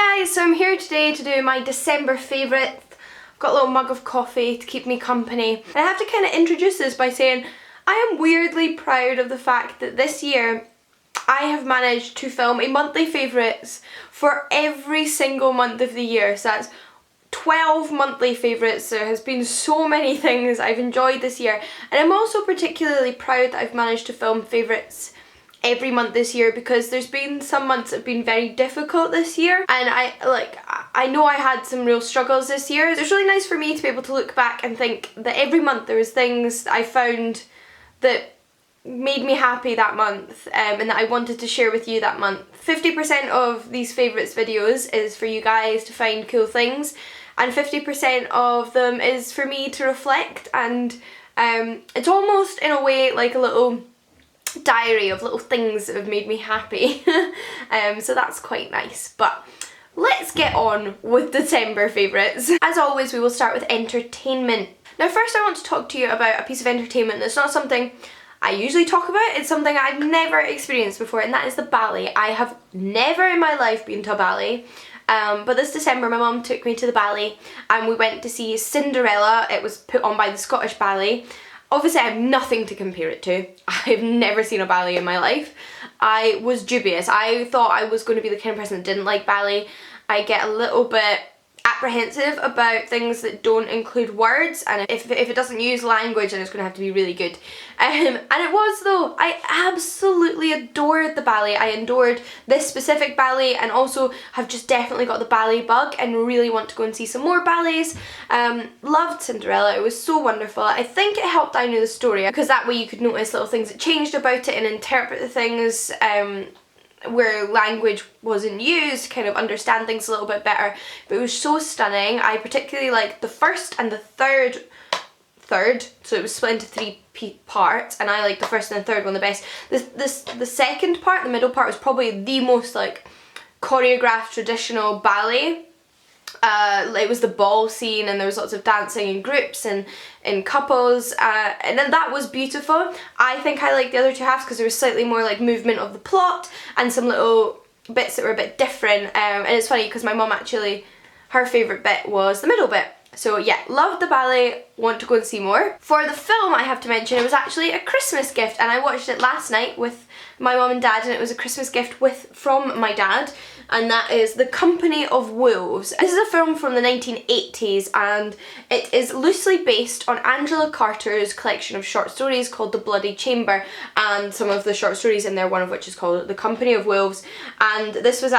Hi guys, so I'm here today to do my December favourites. I've got a little mug of coffee to keep me company. And I have to kind of introduce this by saying I am weirdly proud of the fact that this year I have managed to film a monthly favourites for every single month of the year. So that's 12 monthly favourites. There has been so many things I've enjoyed this year. And I'm also particularly proud that I've managed to film favourites every month this year, because there's been some months that have been very difficult this year, and I know I had some real struggles this year. It's really nice for me to be able to look back and think that every month there was things that I found that made me happy that month, and that I wanted to share with you that month. 50% of these favourites videos is for you guys to find cool things, and 50% of them is for me to reflect, and it's almost in a way like a little diary of little things that have made me happy. So that's quite nice. But let's get on with December favourites. As always, we will start with entertainment. Now first I want to talk to you about a piece of entertainment that's not something I usually talk about. It's something I've never experienced before, and that is the ballet. I have never in my life been to a ballet. But this December my mum took me to the ballet and we went to see Cinderella. It was put on by the Scottish Ballet. Obviously I have nothing to compare it to. I've never seen a ballet in my life. I was dubious. I thought I was going to be the kind of person that didn't like ballet. I get a little bit apprehensive about things that don't include words, and if it doesn't use language, then it's going to have to be really good. And it was though. I absolutely adored the ballet. I adored this specific ballet, and also have just definitely got the ballet bug and really want to go and see some more ballets. Loved Cinderella. It was so wonderful. I think it helped I knew the story, because that way you could notice little things that changed about it and interpret the things where language wasn't used, kind of understand things a little bit better. But it was so stunning. I particularly liked the first and the third, so it was split into three parts, and I liked the first and the third one the best. The second part, the middle part, was probably the most like choreographed traditional ballet. It was the ball scene, and there was lots of dancing in groups and in couples, and then that was beautiful. I think I liked the other two halves because there was slightly more like movement of the plot and some little bits that were a bit different, and it's funny because my mum actually, her favourite bit was the middle bit. So yeah, loved the ballet, want to go and see more. For the film, I have to mention, it was actually a Christmas gift, and I watched it last night with my mum and dad, and it was a Christmas gift from my dad, and that is The Company of Wolves. This is a film from the 1980s, and it is loosely based on Angela Carter's collection of short stories called The Bloody Chamber, and some of the short stories in there, one of which is called The Company of Wolves, and this was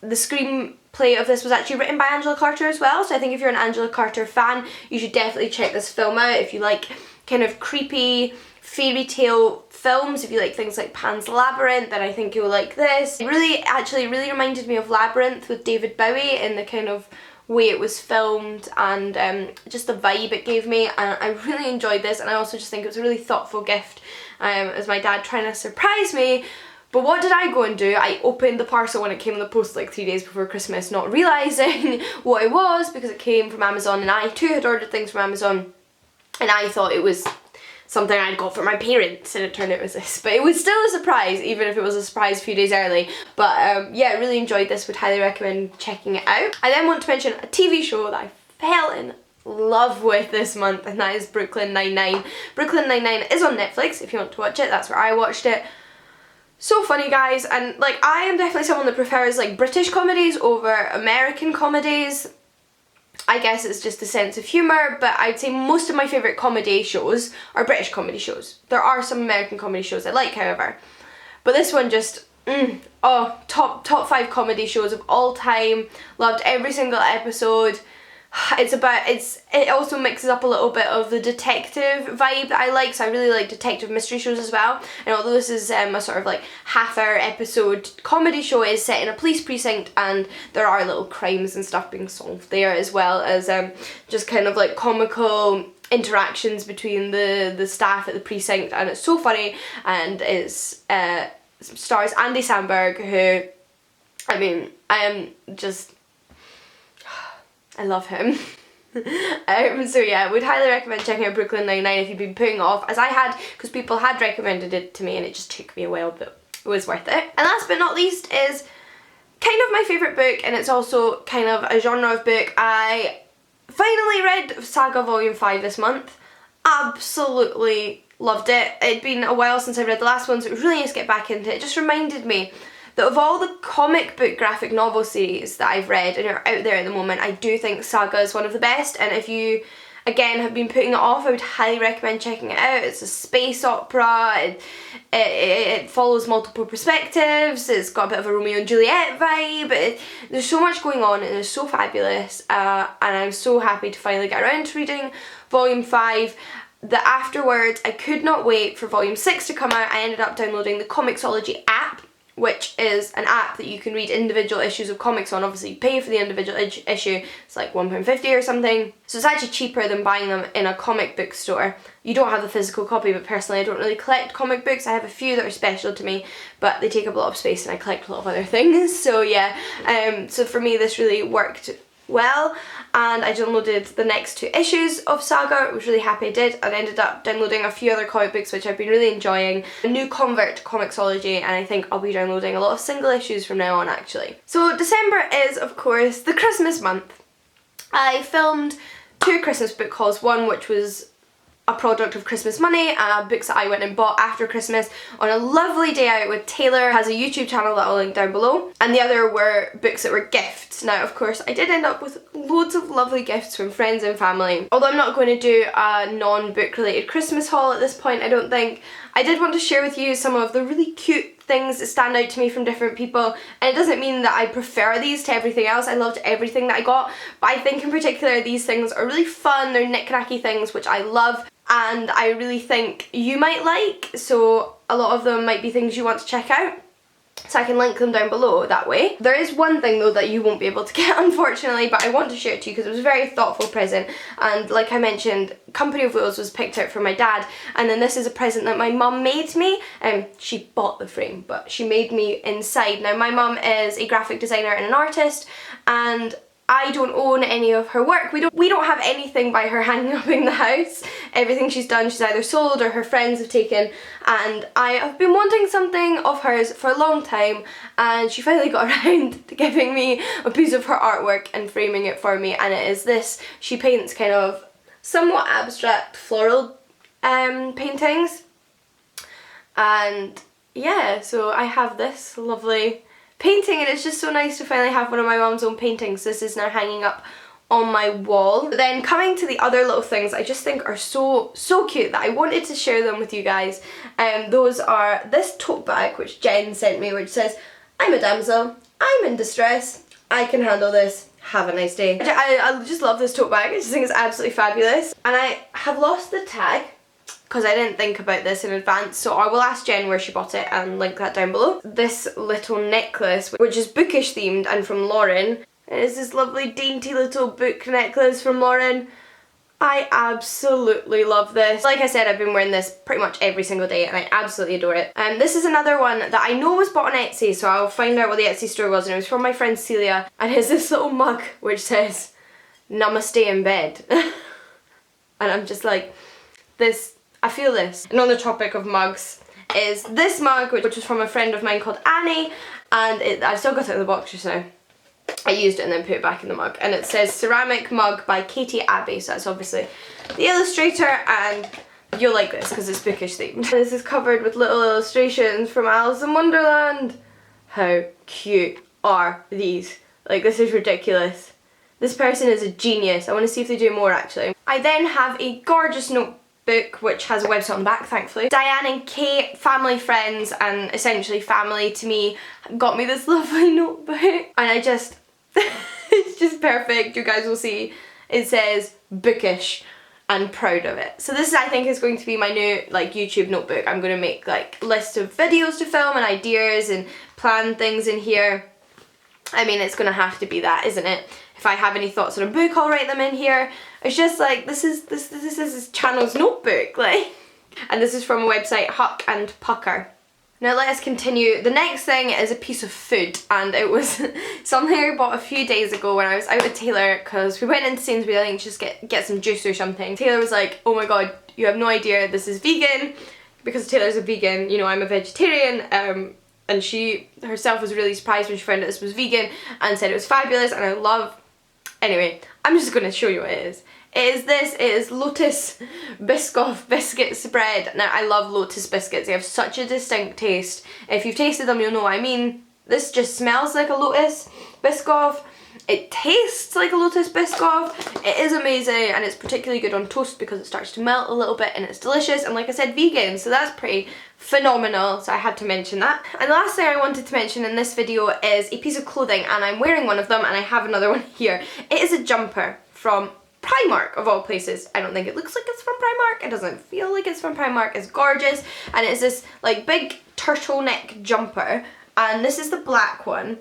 the screenplay of this was actually written by Angela Carter as well, so I think if you're an Angela Carter fan, you should definitely check this film out. If you like kind of creepy fairy tale films, if you like things like Pan's Labyrinth, then I think you'll like this. It really reminded me of Labyrinth with David Bowie in the kind of way it was filmed, and just the vibe it gave me, and I really enjoyed this, and I also just think it was a really thoughtful gift as my dad trying to surprise me. But what did I go and do? I opened the parcel when it came in the post like 3 days before Christmas, not realising what it was, because it came from Amazon, and I too had ordered things from Amazon, and I thought it was something I'd got for my parents, and it turned out it was this. But it was still a surprise, even if it was a surprise a few days early. But yeah, I really enjoyed this, would highly recommend checking it out. I then want to mention a TV show that I fell in love with this month, and that is Brooklyn Nine-Nine. Brooklyn Nine-Nine is on Netflix if you want to watch it. That's where I watched it. So funny, guys, and like I am definitely someone that prefers like British comedies over American comedies. I guess it's just a sense of humour, but I'd say most of my favourite comedy shows are British comedy shows. There are some American comedy shows I like, however. But this one just, top 5 comedy shows of all time. Loved every single episode. It also mixes up a little bit of the detective vibe that I like, so I really like detective mystery shows as well. And although this is a sort of like half-hour episode comedy show, it is set in a police precinct, and there are little crimes and stuff being solved there, as well as just kind of like comical interactions between the staff at the precinct, and it's so funny, and it's stars Andy Samberg, who, I mean, I love him. So yeah, would highly recommend checking out Brooklyn Nine-Nine if you've been putting off, as I had, because people had recommended it to me and it just took me a while, but it was worth it. And last but not least is kind of my favourite book, and it's also kind of a genre of book. I finally read Saga Volume 5 this month. Absolutely loved it. It'd been a while since I read the last one, so it was really nice to get back into it. It just reminded me that of all the comic book graphic novel series that I've read and are out there at the moment, I do think Saga is one of the best, and if you, again, have been putting it off, I would highly recommend checking it out. It's a space opera, it follows multiple perspectives, it's got a bit of a Romeo and Juliet vibe, there's so much going on and it's so fabulous, and I'm so happy to finally get around to reading Volume 5. Afterwards, I could not wait for Volume 6 to come out. I ended up downloading the Comixology app, which is an app that you can read individual issues of comics on. Obviously you pay for the individual issue, it's like £1.50 or something. So it's actually cheaper than buying them in a comic book store. You don't have the physical copy, but personally I don't really collect comic books. I have a few that are special to me, but they take up a lot of space and I collect a lot of other things. So yeah, so for me this really worked well, and I downloaded the next 2 issues of Saga. I was really happy I did, and I ended up downloading a few other comic books which I've been really enjoying. A new convert to Comixology, and I think I'll be downloading a lot of single issues from now on actually. So December is of course the Christmas month. I filmed 2 Christmas book hauls, one which was a product of Christmas money, books that I went and bought after Christmas on a lovely day out with Taylor, has a YouTube channel that I'll link down below, and the other were books that were gifts. Now of course I did end up with loads of lovely gifts from friends and family, although I'm not going to do a non-book related Christmas haul at this point, I don't think. I did want to share with you some of the really cute things that stand out to me from different people, and it doesn't mean that I prefer these to everything else. I loved everything that I got, but I think in particular these things are really fun. They're knick-knacky things which I love and I really think you might like, so a lot of them might be things you want to check out. So I can link them down below that way. There is one thing though that you won't be able to get unfortunately, but I want to share it to you because it was a very thoughtful present, and like I mentioned, Company of Wheels was picked out for my dad, and then this is a present that my mum made me. She bought the frame, but she made me inside. Now my mum is a graphic designer and an artist, and I don't own any of her work. We don't have anything by her hanging up in the house. Everything she's done she's either sold or her friends have taken, and I have been wanting something of hers for a long time, and she finally got around to giving me a piece of her artwork and framing it for me, and it is this. She paints kind of somewhat abstract floral paintings, and yeah, so I have this lovely painting, and it's just so nice to finally have one of my mum's own paintings. This is now hanging up on my wall. But then coming to the other little things I just think are so cute that I wanted to share them with you guys. Those are this tote bag which Jen sent me, which says, "I'm a damsel, I'm in distress, I can handle this, have a nice day." I just love this tote bag. I just think it's absolutely fabulous, and I have lost the tag because I didn't think about this in advance, so I will ask Jen where she bought it and link that down below. This little necklace, which is bookish themed and from Lauren. It is this lovely dainty little book necklace from Lauren. I absolutely love this. Like I said, I've been wearing this pretty much every single day and I absolutely adore it. This is another one that I know was bought on Etsy, so I'll find out what the Etsy store was, and it was from my friend Celia, and it's this little mug which says, "Namaste in bed." And I'm just like, I feel this. And on the topic of mugs is this mug, which was from a friend of mine called Annie, and I've still got it in the box just now. I used it and then put it back in the mug, and it says "Ceramic Mug" by Katie Abbey, so that's obviously the illustrator, and you'll like this because it's bookish themed. This is covered with little illustrations from Alice in Wonderland. How cute are these? Like, this is ridiculous. This person is a genius. I want to see if they do more actually. I then have a gorgeous notebook which has a website on the back, thankfully. Diane and Kate, family friends and essentially family to me, got me this lovely notebook, and I just it's just perfect. You guys will see it says bookish and proud of it. So this I think is going to be my new like YouTube notebook. I'm going to make like lists of videos to film and ideas and plan things in here. I mean, it's going to have to be that, isn't it? If I have any thoughts on a book, I'll write them in here. It's just like, this is this channel's notebook, like. And this is from a website, Huck and Pucker. Now let us continue. The next thing is a piece of food, and it was something I bought a few days ago when I was out with Taylor, because we went into Sainsbury's, I think, just get some juice or something. Taylor was like, "Oh my god, you have no idea, this is vegan," because Taylor's a vegan, you know, I'm a vegetarian. and she herself was really surprised when she found out this was vegan and said it was fabulous, and I love... Anyway, I'm just going to show you what it is. It is Lotus Biscoff biscuit spread. Now, I love Lotus biscuits. They have such a distinct taste. If you've tasted them, you'll know what I mean. This just smells like a Lotus Biscoff. It tastes like a Lotus Biscoff. It is amazing, and it's particularly good on toast because it starts to melt a little bit and it's delicious, and like I said, vegan, so that's pretty phenomenal, so I had to mention that. And the last thing I wanted to mention in this video is a piece of clothing, and I'm wearing one of them and I have another one here. It is a jumper from Primark, of all places. I don't think it looks like it's from Primark. It doesn't feel like it's from Primark. It's gorgeous, and it's this like big turtleneck jumper, and this is the black one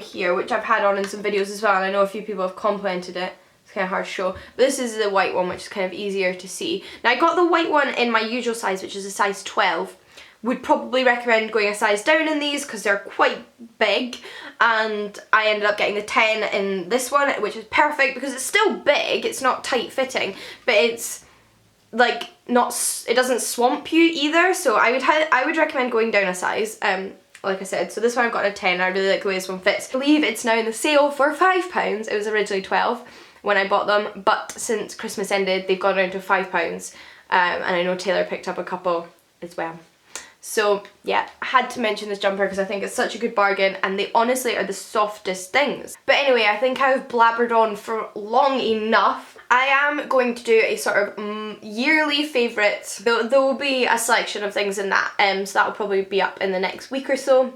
here, which I've had on in some videos as well, and I know a few people have complimented it. It's kind of hard to show, but this is the white one, which is kind of easier to see. Now, I got the white one in my usual size, which is a size 12. Would probably recommend going a size down in these because they're quite big, and I ended up getting the 10 in this one, which is perfect because it's still big. It's not tight fitting, but it's like not, it doesn't swamp you either, so I would recommend going down a size. Like I said, so this one I've got a 10. I really like the way this one fits. I believe it's now in the sale for £5. It was originally 12 when I bought them, but since Christmas ended, they've gone down to £5. And I know Taylor picked up a couple as well. So yeah, I had to mention this jumper because I think it's such a good bargain, and they honestly are the softest things. But anyway, I think I've blabbered on for long enough. I am going to do a sort of yearly favourites. There will be a selection of things in that, so that will probably be up in the next week or so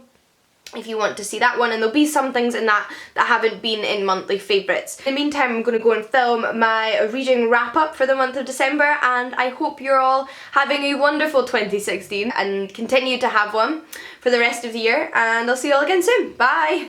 if you want to see that one, and there'll be some things in that that haven't been in monthly favourites. In the meantime, I'm going to go and film my reading wrap up for the month of December, and I hope you're all having a wonderful 2016 and continue to have one for the rest of the year, and I'll see you all again soon. Bye!